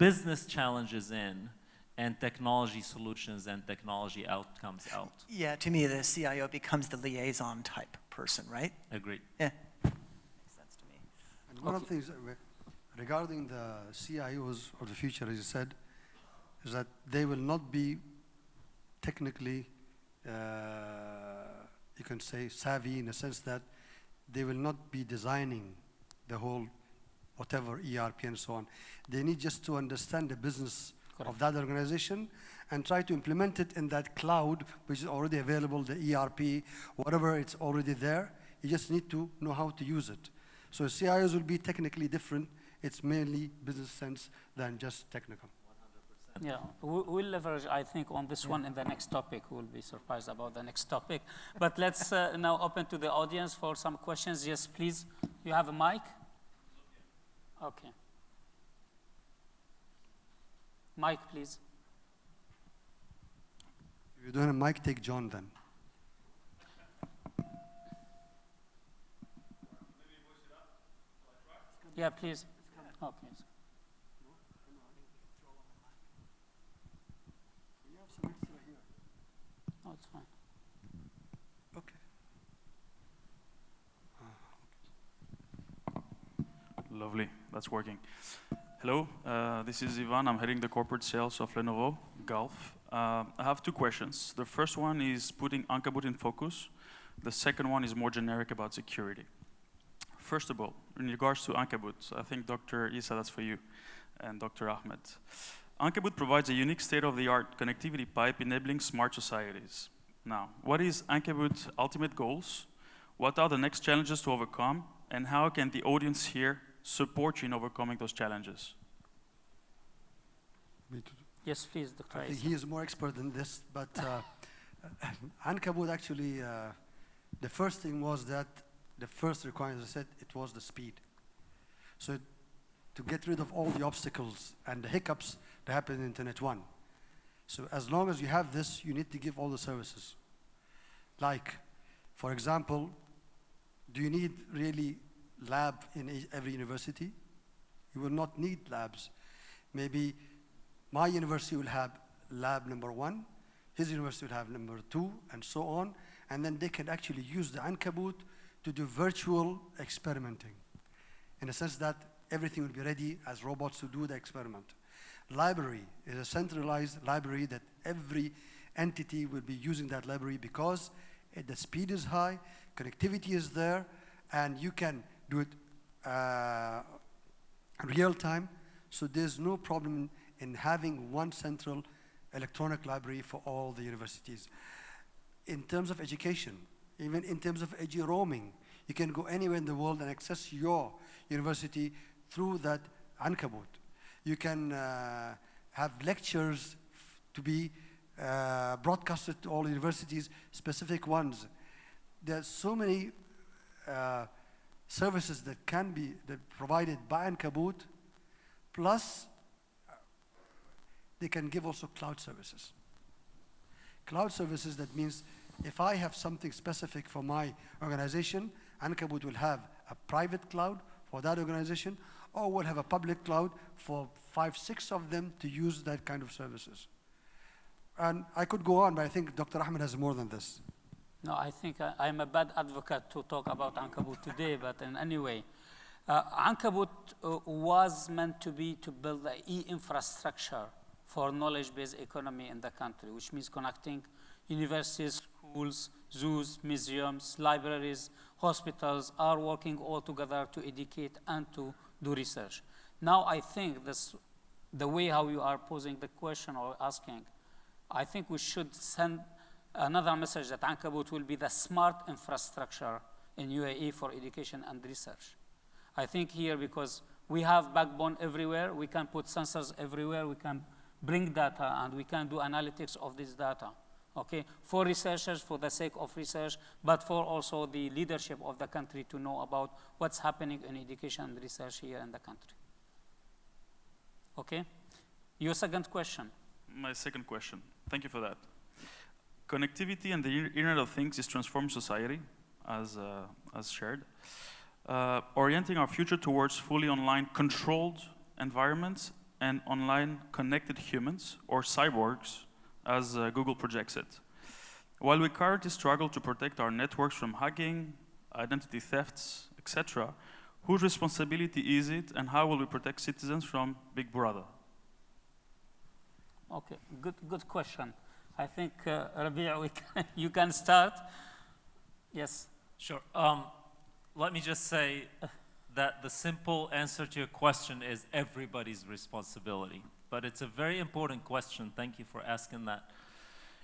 business challenges in and technology solutions and technology outcomes out. Yeah, to me, the CIO becomes the liaison type person, right? Agreed. Yeah. Makes sense to me. And one of the things regarding the CIOs of the future, as you said, is that they will not be technically, you can say, savvy in the sense that they will not be designing the whole whatever ERP and so on. They need just to understand the business of that organization and try to implement it in that cloud, which is already available, the ERP, whatever, it's already there. You just need to know how to use it. So CIOs will be technically different. It's mainly business sense than just technical. 100%. Yeah, we'll leverage, I think, on this one in the next topic. We'll be surprised about the next topic. But let's now open to the audience for some questions. Yes, please. You have a mic? Okay. Mic, please. If you don't have a mic, take John then. Yeah, please. Okay. Oh, it's fine. Okay. Lovely, that's working. Hello, this is Ivan. I'm heading the corporate sales of Lenovo Gulf. I have two questions. The first one is putting Ankabut in focus. The second one is more generic about security. First of all, in regards to Ankabut, I think Dr. Issa, that's for you, and Dr. Ahmed. Ankabut provides a unique state-of-the-art connectivity pipe enabling smart societies. Now, what is Ankabut's ultimate goals? What are the next challenges to overcome? And how can the audience here support you in overcoming those challenges? Yes, please, Dr. I think Issa. he is more expert than this, but Ankabut actually, the first thing was that the first requirement, as I said, it was the speed. So to get rid of all the obstacles and the hiccups that happen in Internet 1. So as long as you have this, you need to give all the services. Like, for example, do you need really lab in every university? You will not need labs. Maybe my university will have lab number 1, his university will have number 2, and so on. And then they can actually use the Ankabut to do virtual experimenting, in the sense that everything will be ready as robots to do the experiment. Library is a centralized library that every entity will be using that library because the speed is high, connectivity is there, and you can do it real time. So there's no problem in having one central electronic library for all the universities. In terms of education, even in terms of roaming, you can go anywhere in the world and access your university through that Ankabut. You can have lectures to be broadcasted to all universities, specific ones. There are so many services that can be provided by Ankabut, plus they can give also cloud services. Cloud services, that means if I have something specific for my organization, Ankabut will have a private cloud for that organization, or will have a public cloud for 5, 6 of them to use that kind of services. And I could go on, but I think Dr. Ahmed has more than this. No, I think I'm a bad advocate to talk about Ankabut today, but in any way, Ankabut was meant to build the e-infrastructure for knowledge-based economy in the country, which means connecting universities, schools, zoos, museums, libraries, hospitals are working all together to educate and to do research. Now I think the way how you are posing the question or asking, I think we should send another message that Ankabut will be the smart infrastructure in UAE for education and research. I think here, because we have backbone everywhere, we can put sensors everywhere, we can bring data, and we can do analytics of this data, okay? For researchers, for the sake of research, but for also the leadership of the country to know about what's happening in education and research here in the country. Okay? Your second question. My second question. Thank you for that. Connectivity and the Internet of Things is transforming society, as shared. Orienting our future towards fully online controlled environments and online connected humans, or cyborgs, as Google projects it. While we currently struggle to protect our networks from hacking, identity thefts, etc., whose responsibility is it, and how will we protect citizens from Big Brother? Okay, good question. I think, Rabia, you can start. Yes. Sure. Let me just say that the simple answer to your question is everybody's responsibility. But it's a very important question. Thank you for asking that.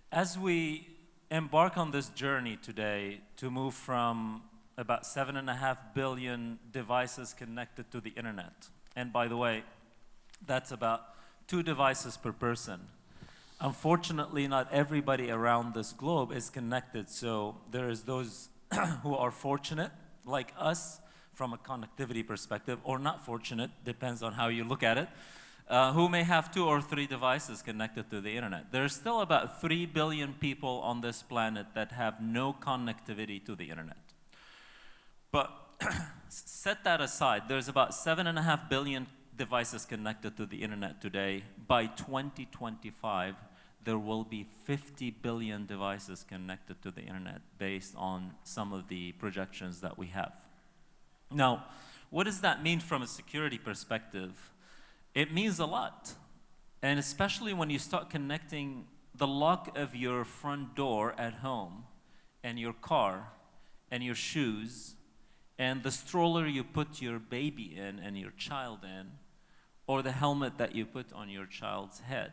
As we embark on this journey today to move from about 7.5 billion devices connected to the internet, and by the way, that's about 2 devices per person. Unfortunately, not everybody around this globe is connected, so there is those who are fortunate, like us, from a connectivity perspective, or not fortunate, depends on how you look at it, who may have 2 or 3 devices connected to the internet. There's still about 3 billion people on this planet that have no connectivity to the internet. But set that aside, there's about 7.5 billion devices connected to the internet today. By 2025, there will be 50 billion devices connected to the internet based on some of the projections that we have. Now, what does that mean from a security perspective? It means a lot. And especially when you start connecting the lock of your front door at home, and your car, and your shoes, and the stroller you put your baby in and your child in, or the helmet that you put on your child's head,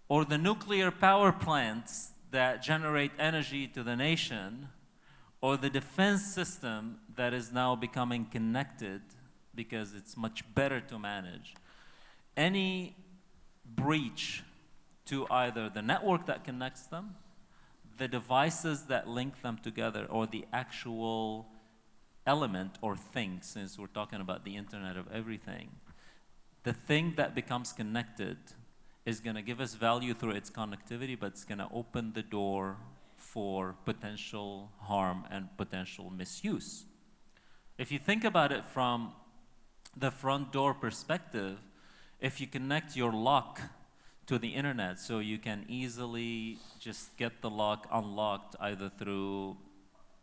or the nuclear power plants that generate energy to the nation, or the defense system that is now becoming connected because it's much better to manage. Any breach to either the network that connects them, the devices that link them together, or the actual element or thing, since we're talking about the Internet of Everything, the thing that becomes connected is going to give us value through its connectivity, but it's going to open the door for potential harm and potential misuse. If you think about it from the front door perspective, if you connect your lock to the internet so you can easily just get the lock unlocked either through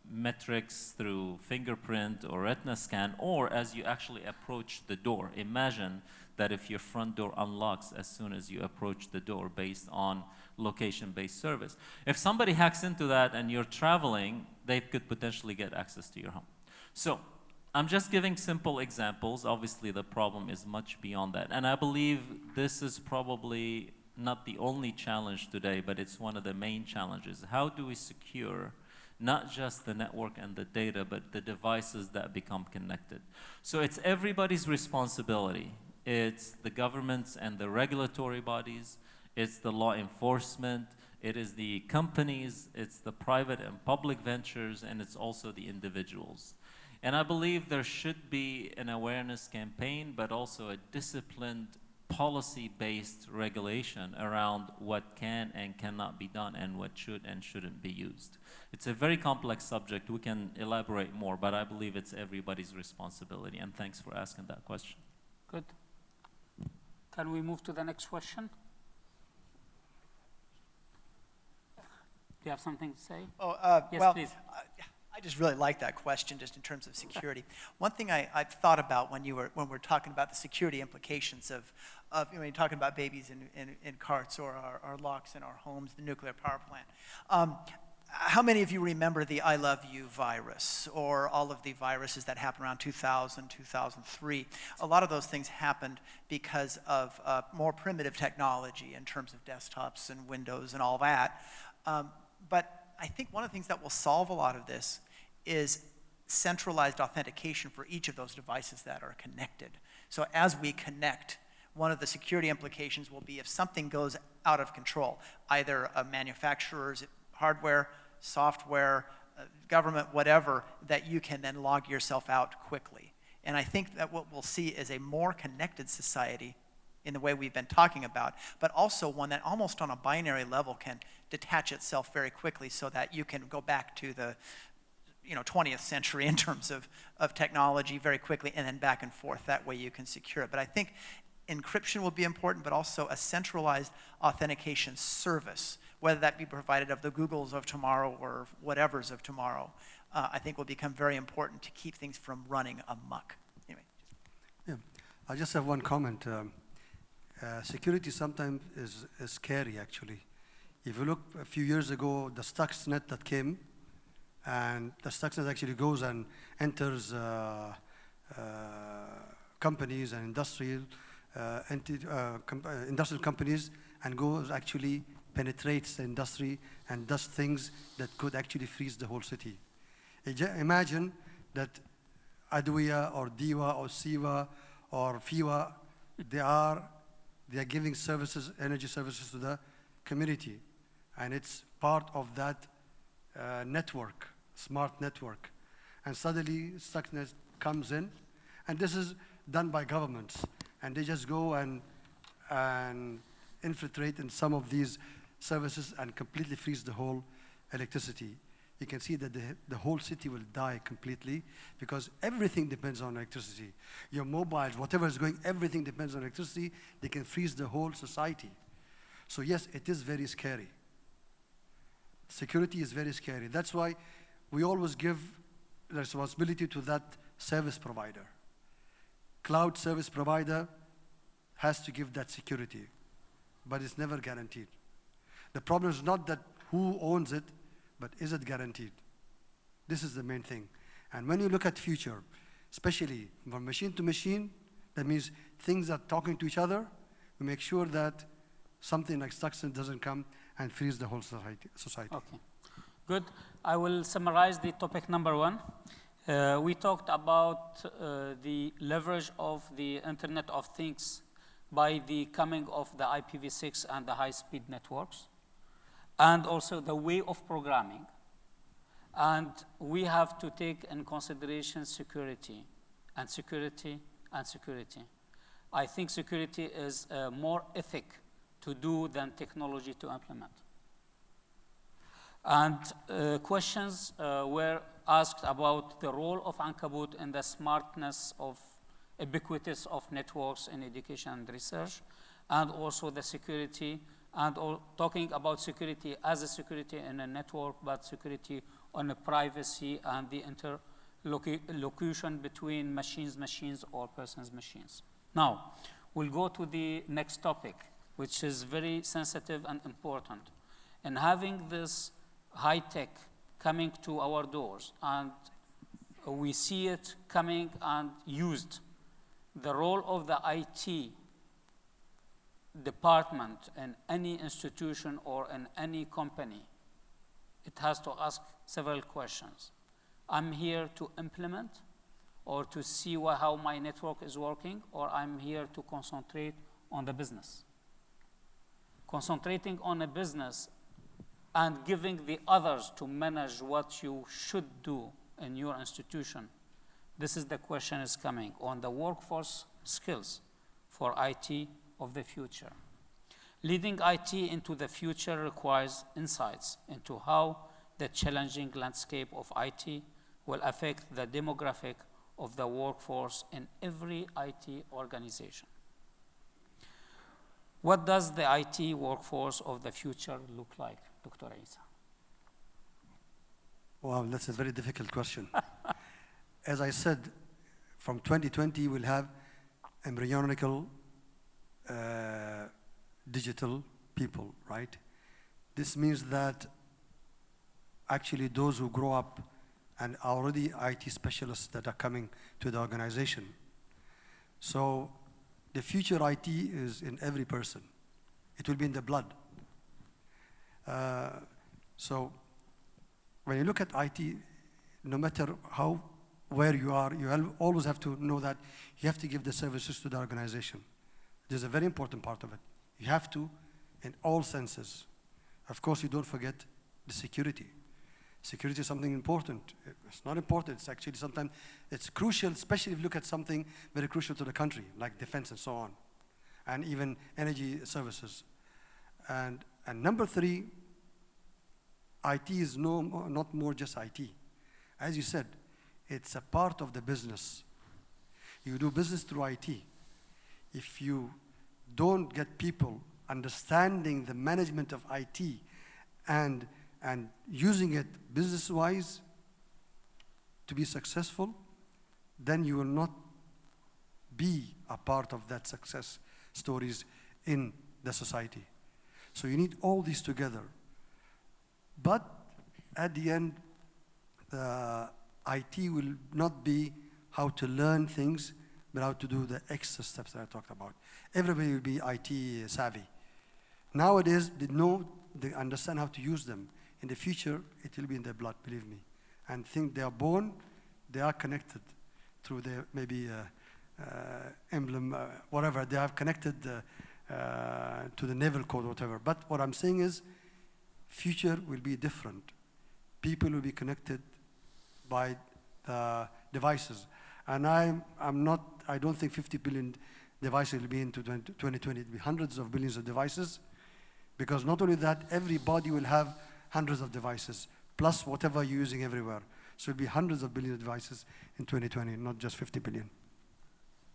metrics, through fingerprint or retina scan, or as you actually approach the door. Imagine that if your front door unlocks as soon as you approach the door based on location-based service. If somebody hacks into that and you're traveling, they could potentially get access to your home. So I'm just giving simple examples. Obviously, the problem is much beyond that. And I believe this is probably not the only challenge today, but it's one of the main challenges. How do we secure not just the network and the data, but the devices that become connected? So it's everybody's responsibility. It's the governments and the regulatory bodies, it's the law enforcement, it is the companies, it's the private and public ventures, and it's also the individuals. And I believe there should be an awareness campaign, but also a disciplined policy-based regulation around what can and cannot be done and what should and shouldn't be used. It's a very complex subject. We can elaborate more, but I believe it's everybody's responsibility. And thanks for asking that question. Good. Can we move to the next question? Do you have something to say? Oh, Yes, well, please. I just really like that question, just in terms of security. One thing I've thought about when we're talking about the security implications of when you're talking about babies in carts or our locks in our homes, the nuclear power plant. How many of you remember the I Love You virus, or all of the viruses that happened around 2000, 2003? A lot of those things happened because of more primitive technology in terms of desktops and Windows and all that. But I think one of the things that will solve a lot of this is centralized authentication for each of those devices that are connected. So as we connect, one of the security implications will be if something goes out of control, either a manufacturer's hardware, software, government, whatever, that you can then log yourself out quickly. And I think that what we'll see is a more connected society in the way we've been talking about, but also one that almost on a binary level can detach itself very quickly so that you can go back to the 20th century in terms of technology very quickly and then back and forth. That way you can secure it. But I think encryption will be important, but also a centralized authentication service, whether that be provided of the Googles of tomorrow or whatever's of tomorrow, I think will become very important to keep things from running amok. Anyway. Yeah, I just have one comment. Security sometimes is scary, actually. If you look a few years ago, the Stuxnet that came, and the Stuxnet actually goes and enters companies and industrial companies and goes actually penetrates the industry and does things that could actually freeze the whole city. Imagine that Adwiya or Diwa or Siwa or Fiwa, they are giving services, energy services to the community. And it's part of that network, smart network. And suddenly Stuxnet comes in, and this is done by governments. And they just go and infiltrate in some of these services and completely freeze the whole electricity. You can see that the whole city will die completely because everything depends on electricity. Your mobiles, whatever is going, everything depends on electricity. They can freeze the whole society. So yes, it is very scary. Security is very scary. That's why we always give the responsibility to that service provider. Cloud service provider has to give that security, but it's never guaranteed. The problem is not that who owns it, but is it guaranteed? This is the main thing. And when you look at future, especially from machine to machine, that means things are talking to each other, we make sure that something like Stuxnet doesn't come and freeze the whole society. Okay, good. I will summarize the topic number 1. We talked about the leverage of the Internet of Things by the coming of the IPv6 and the high-speed networks, and also the way of programming. And we have to take in consideration security, and security, and security. I think security is more ethic to do than technology to implement. And questions were asked about the role of Ankabut in the smartness of ubiquitous of networks in education and research, and also the security, and talking about security as a security in a network, but security on a privacy and the interlocution between machines, or persons, machines. Now, we'll go to the next topic, which is very sensitive and important. And having this high tech coming to our doors, and we see it coming and used, the role of the IT department in any institution or in any company, it has to ask several questions. I'm here to implement or to see how my network is working, or I'm here to concentrate on the business. Concentrating on a business and giving the others to manage what you should do in your institution. This is the question is coming on the workforce skills for IT of the future. Leading IT into the future requires insights into how the challenging landscape of IT will affect the demographic of the workforce in every IT organization. What does the IT workforce of the future look like, Dr. Isa? Wow, that's a very difficult question. As I said, from 2020, we'll have embryonical digital people, right? This means that actually those who grow up and are already IT specialists that are coming to the organization. So the future IT is in every person. It will be in the blood. So when you look at IT, no matter where you are, you always have to know that you have to give the services to the organization. There's a very important part of it. You have to, in all senses. Of course, you don't forget the security. Security is something important. It's not important, it's actually sometimes, it's crucial, especially if you look at something very crucial to the country, like defense and so on, and even energy services. And number 3, IT is not more just IT. As you said, it's a part of the business. You do business through IT. if you don't get people understanding the management of IT and using it business-wise to be successful, then you will not be a part of that success stories in the society. So you need all these together. But at the end, IT will not be how to learn things, but how to do the extra steps that I talked about. Everybody will be IT savvy. Nowadays, they understand how to use them. In the future, it will be in their blood, believe me. And think they are born, they are connected through their maybe emblem, whatever. They have connected to the naval code, whatever. But what I'm saying is, future will be different. People will be connected by devices. And I don't think 50 billion devices will be into 2020. It will be hundreds of billions of devices. Because not only that, everybody will have hundreds of devices, plus whatever you're using everywhere. So it'll be hundreds of billions of devices in 2020, not just 50 billion.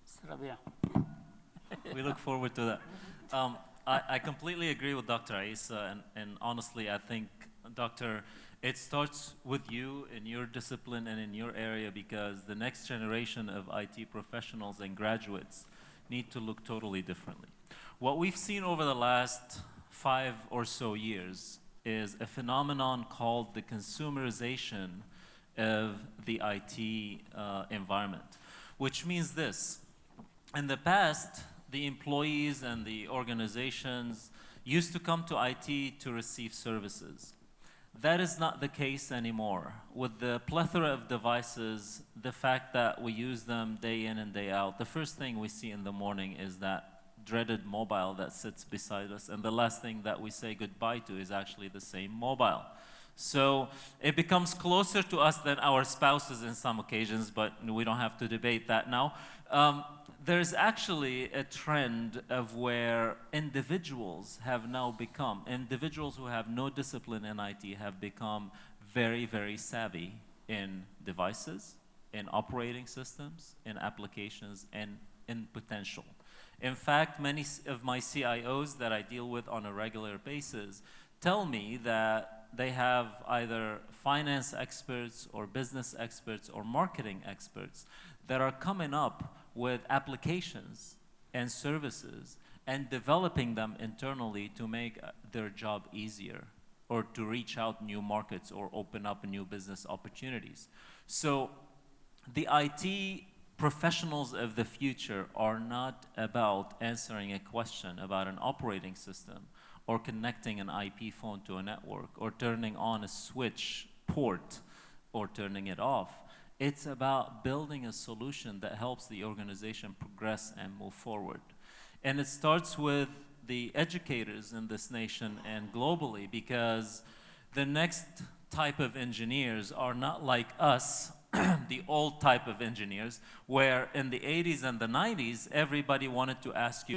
Mr. Rabia. We look forward to that. I completely agree with Dr. Isa, and honestly, I think, Doctor, it starts with you in your discipline and in your area, because the next generation of IT professionals and graduates need to look totally differently. What we've seen over the last 5 or so years is a phenomenon called the consumerization of the IT environment, which means this. In the past, the employees and the organizations used to come to IT to receive services. That is not the case anymore. With the plethora of devices, the fact that we use them day in and day out, the first thing we see in the morning is that dreaded mobile that sits beside us, and the last thing that we say goodbye to is actually the same mobile. So it becomes closer to us than our spouses in some occasions, but we don't have to debate that now. There's actually a trend of where individuals have now become, individuals who have no discipline in IT have become very, very savvy in devices, in operating systems, in applications, and in potential. In fact, many of my CIOs that I deal with on a regular basis tell me that they have either finance experts or business experts or marketing experts that are coming up with applications and services and developing them internally to make their job easier or to reach out new markets or open up new business opportunities. So the IT professionals of the future are not about answering a question about an operating system or connecting an IP phone to a network or turning on a switch port or turning it off. It's about building a solution that helps the organization progress and move forward. And it starts with the educators in this nation and globally, because the next type of engineers are not like us, the old type of engineers, where in the 80s and the 90s, everybody wanted to ask you